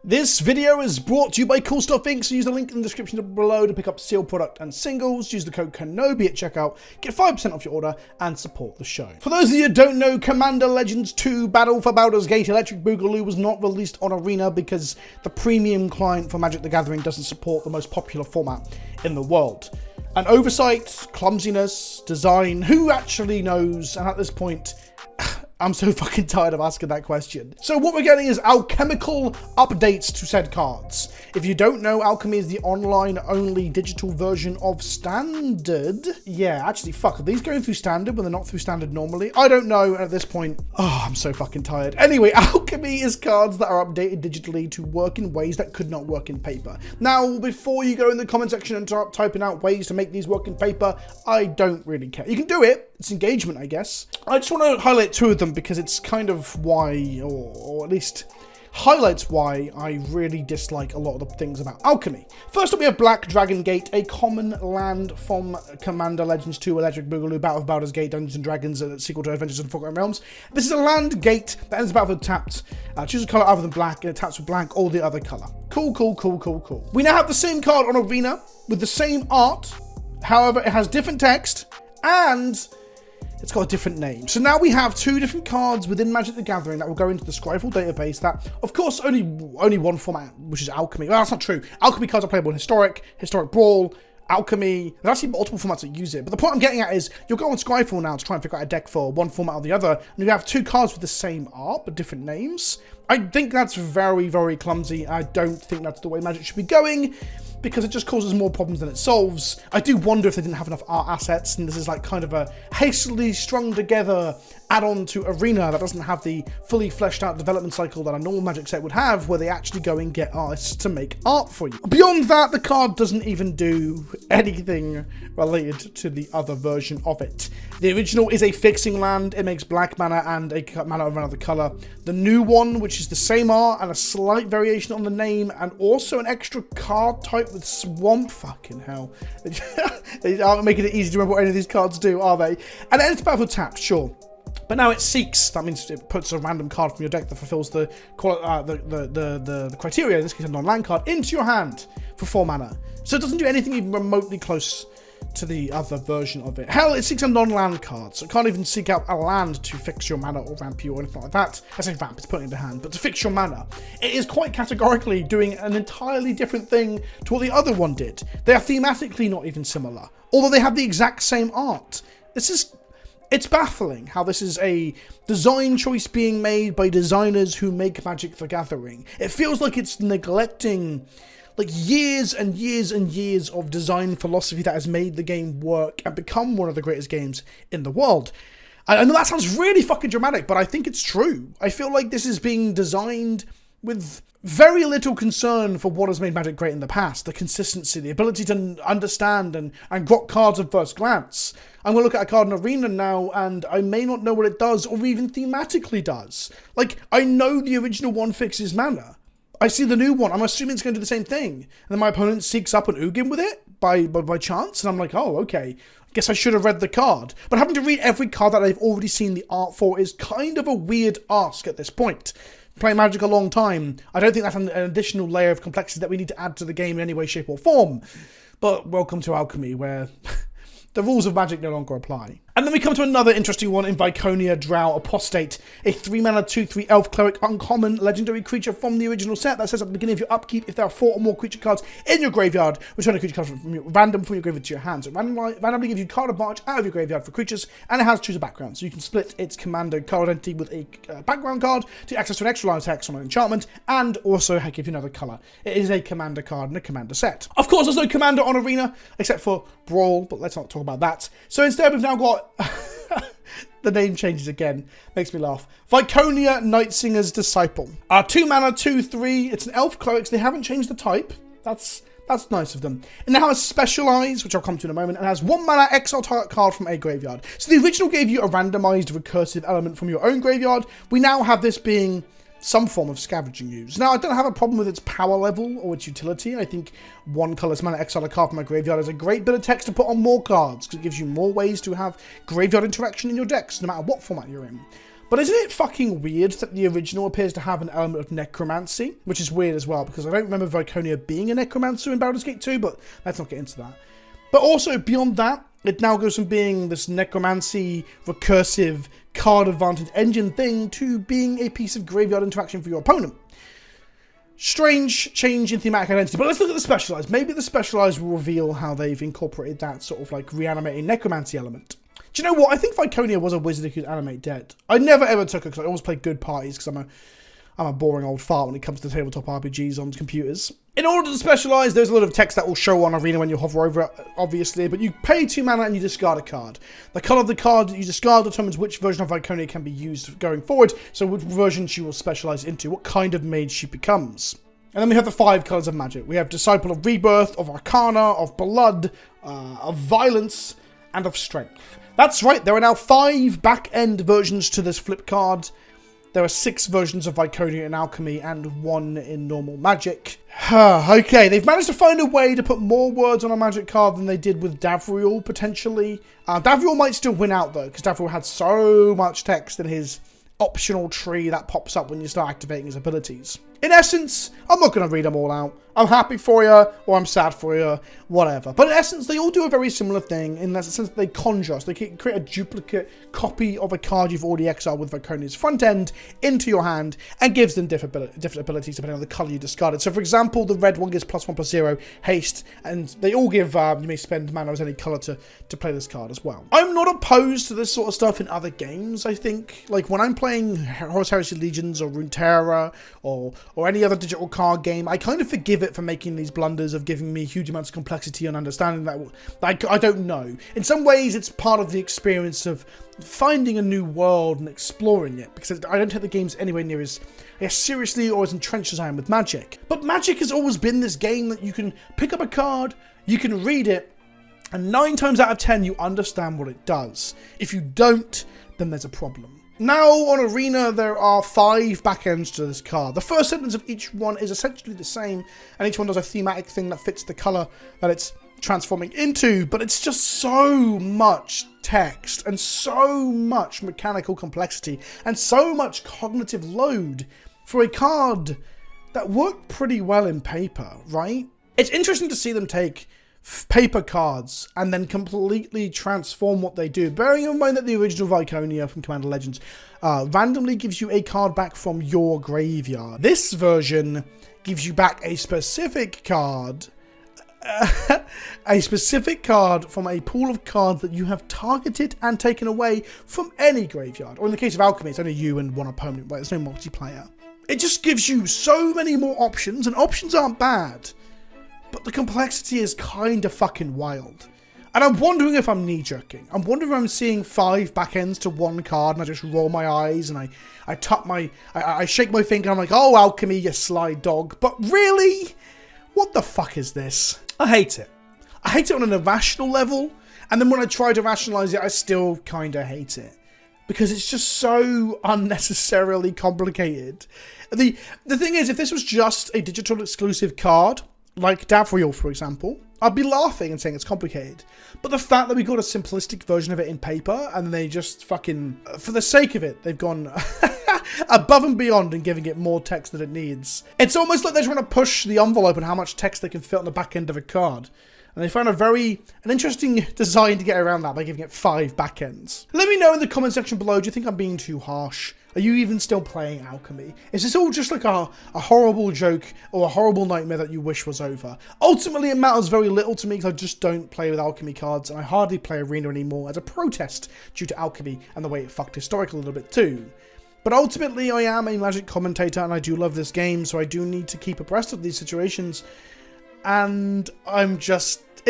This video is brought to you by Cool Stuff Inc. So use the link in the description below to pick up sealed product and singles. Use the code KENOBI at checkout, get 5% off your order, and support the show. For those of you who don't know, Commander Legends 2 Battle for Baldur's Gate Electric Boogaloo was not released on Arena because the premium client for Magic the Gathering doesn't support the most popular format in the world. An oversight, clumsiness, design, who actually knows? And at this point, I'm so fucking tired of asking that question. So what we're getting is alchemical updates to said cards. If you don't know, Alchemy is the online-only digital version of Standard. Yeah, actually, fuck, are these going through Standard when they're not through Standard normally? I don't know at this point. Oh, I'm so fucking tired. Anyway, Alchemy is cards that are updated digitally to work in ways that could not work in paper. Now, before you go in the comment section and start typing out ways to make these work in paper, I don't really care. You can do it. It's engagement, I guess. I just want to highlight two of them because it's kind of why, or at least highlights why I really dislike a lot of the things about Alchemy. First up, we have Black Dragon Gate, a common land from Commander Legends 2 Electric Boogaloo Battle of Baldur's Gate Dungeons & Dragons sequel to Adventures in Forgotten Realms. This is a land gate that ends the battle with tapped. Choose a colour other than black, and it taps with blank or the other colour. Cool, cool, cool, cool, cool. We now have the same card on Arena with the same art. However, it has different text and it's got a different name. So now we have two different cards within Magic the Gathering that will go into the Scryfall database that, of course, only one format, which is Alchemy. Well, that's not true. Alchemy cards are playable in Historic Brawl, Alchemy. There's actually multiple formats that use it. But the point I'm getting at is you'll go on Scryfall now to try and figure out a deck for one format or the other, and you have two cards with the same art but different names. I think that's very, very clumsy. I don't think that's the way Magic should be going, because it just causes more problems than it solves. I do wonder if they didn't have enough art assets, and this is like kind of a hastily strung together add-on to Arena that doesn't have the fully fleshed out development cycle that a normal Magic set would have, where they actually go and get artists to make art for you. Beyond that, the card doesn't even do anything related to the other version of it. The original is a fixing land. It makes black mana and a mana of another color. The new one, which is the same art and a slight variation on the name, and also an extra card type with swamp. Fucking hell. They aren't making it easy to remember what any of these cards do, are they? And it ends battle tapped, sure. But now it seeks, that means it puts a random card from your deck that fulfills the criteria, in this case a non-land card, into your hand for 4 mana. So it doesn't do anything even remotely close to the other version of it. Hell, it seeks a non-land card, so it can't even seek out a land to fix your mana or ramp you or anything like that. I say ramp, it's putting it into hand, but to fix your mana. It is quite categorically doing an entirely different thing to what the other one did. They are thematically not even similar, although they have the exact same art. It's baffling how this is a design choice being made by designers who make Magic the Gathering. It feels like it's neglecting like years and years and years of design philosophy that has made the game work and become one of the greatest games in the world. I know that sounds really fucking dramatic, but I think it's true. I feel like this is being designed with very little concern for what has made Magic great in the past. The consistency, the ability to understand and grok cards at first glance. I'm going to look at a card in Arena now, and I may not know what it does, or even thematically does. Like, I know the original one fixes mana. I see the new one, I'm assuming it's going to do the same thing. And then my opponent seeks up an Ugin with it by chance, and I'm like, oh, okay. I guess I should have read the card. But having to read every card that I've already seen the art for is kind of a weird ask at this point. Playing Magic a long time, I don't think that's an additional layer of complexity that we need to add to the game in any way, shape or form. But welcome to Alchemy, where the rules of Magic no longer apply. And then we come to another interesting one in Viconia, Drow Apostate, a 3-mana 2/3 elf cleric uncommon legendary creature from the original set that says at the beginning of your upkeep, if there are 4 or more creature cards in your graveyard, return a creature card random from your graveyard to your hand. So it randomly gives you card advantage out of your graveyard for creatures, and it has choose a background. So you can split its commander card identity with a background card to access to an extra line of text on an enchantment, and also give you another colour. It is a commander card and a commander set. Of course, there's no commander on Arena, except for Brawl, but let's not talk about that. So instead, we've now got the name changes again. Makes me laugh. Viconia Nightsinger's Disciple. 2 mana, 2/3. It's an elf cleric, so they haven't changed the type. That's nice of them. It now has Specialize, which I'll come to in a moment, and has 1 mana, exile target card from a graveyard. So the original gave you a randomized recursive element from your own graveyard. We now have this being some form of scavenging use. Now, I don't have a problem with its power level or its utility. I think 1 colorless mana, exile a card from my graveyard is a great bit of text to put on more cards, because it gives you more ways to have graveyard interaction in your decks, no matter what format you're in. But isn't it fucking weird that the original appears to have an element of necromancy? Which is weird as well, because I don't remember Viconia being a necromancer in Baldur's Gate 2, but let's not get into that. But also, beyond that, it now goes from being this necromancy, recursive, card advantage engine thing to being a piece of graveyard interaction for your opponent. Strange change in thematic identity, but let's look at the specialized. Maybe the specialized will reveal how they've incorporated that sort of like reanimating necromancy element. Do you know what? I think Viconia was a wizard who could animate dead. I never ever took her because I always played good parties because I'm a boring old fart when it comes to tabletop RPGs on computers. In order to specialize, there's a lot of text that will show on Arena when you hover over it, obviously, but you pay 2 mana and you discard a card. The color of the card that you discard determines which version of Viconia can be used going forward, so which version she will specialize into, what kind of mage she becomes. And then we have the 5 colors of magic. We have Disciple of Rebirth, of Arcana, of Blood, of Violence, and of Strength. That's right, there are now 5 back-end versions to this flip card. There are 6 versions of Viconia in Alchemy and 1 in normal Magic. Okay, they've managed to find a way to put more words on a Magic card than they did with Davriel, potentially. Davriel might still win out, though, because Davriel had so much text in his optional tree that pops up when you start activating his abilities. In essence, I'm not going to read them all out. I'm happy for you, or I'm sad for you, whatever. But in essence, they all do a very similar thing in the sense that they conjure us. They can create a duplicate copy of a card you've already exiled with Viconia's front end into your hand and gives them different abilities depending on the color you discarded. So, for example, the red one gives +1/+0, haste, and they all give, you may spend mana as any color to play this card as well. I'm not opposed to this sort of stuff in other games, I think. Like, when I'm playing Horus Heresy Legions or Runeterra or any other digital card game, I kind of forgive it for making these blunders of giving me huge amounts of complexity and understanding that I don't know. In some ways, it's part of the experience of finding a new world and exploring it, because I don't take the games anywhere near as seriously or as entrenched as I am with Magic. But Magic has always been this game that you can pick up a card, you can read it, and 9 times out of 10 you understand what it does. If you don't, then there's a problem. Now, on Arena, there are 5 backends to this card. The first sentence of each one is essentially the same, and each one does a thematic thing that fits the color that it's transforming into, but it's just so much text, and so much mechanical complexity, and so much cognitive load for a card that worked pretty well in paper, right? It's interesting to see them take paper cards and then completely transform what they do, bearing in mind that the original Viconia from Commander Legends randomly gives you a card back from your graveyard. This version gives you back a specific card a specific card from a pool of cards that you have targeted and taken away from any graveyard, or in the case of Alchemy, it's only you and one opponent, right? There's no multiplayer. It just gives you so many more options, and options aren't bad, but the complexity is kind of fucking wild. And I'm wondering if I'm knee-jerking. I'm wondering if I'm seeing 5 backends to 1 card and I just roll my eyes and I shake my finger and I'm like, oh, Alchemy, you sly dog. But really? What the fuck is this? I hate it. I hate it on an irrational level. And then when I try to rationalize it, I still kind of hate it. Because it's just so unnecessarily complicated. The thing is, if this was just a digital exclusive card, like Davriel, for example, I'd be laughing and saying it's complicated. But the fact that we got a simplistic version of it in paper, and they just fucking, for the sake of it, they've gone above and beyond and giving it more text than it needs. It's almost like they're trying to push the envelope on how much text they can fit on the back end of a card. And they found an interesting design to get around that by giving it 5 backends. Let me know in the comment section below, do you think I'm being too harsh? Are you even still playing Alchemy? Is this all just like a horrible joke or a horrible nightmare that you wish was over? Ultimately, it matters very little to me because I just don't play with Alchemy cards, and I hardly play Arena anymore as a protest due to Alchemy and the way it fucked Historic a little bit too. But ultimately, I am a Magic commentator and I do love this game, so I do need to keep abreast of these situations. And it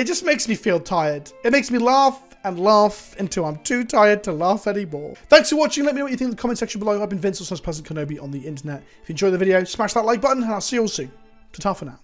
just makes me feel tired. It makes me laugh and laugh until I'm too tired to laugh anymore. Thanks for watching. Let me know what you think in the comment section below. I've been Vince, or PleasantKenobi on the internet. If you enjoyed the video, smash that like button and I'll see you all soon. Ta-ta for now.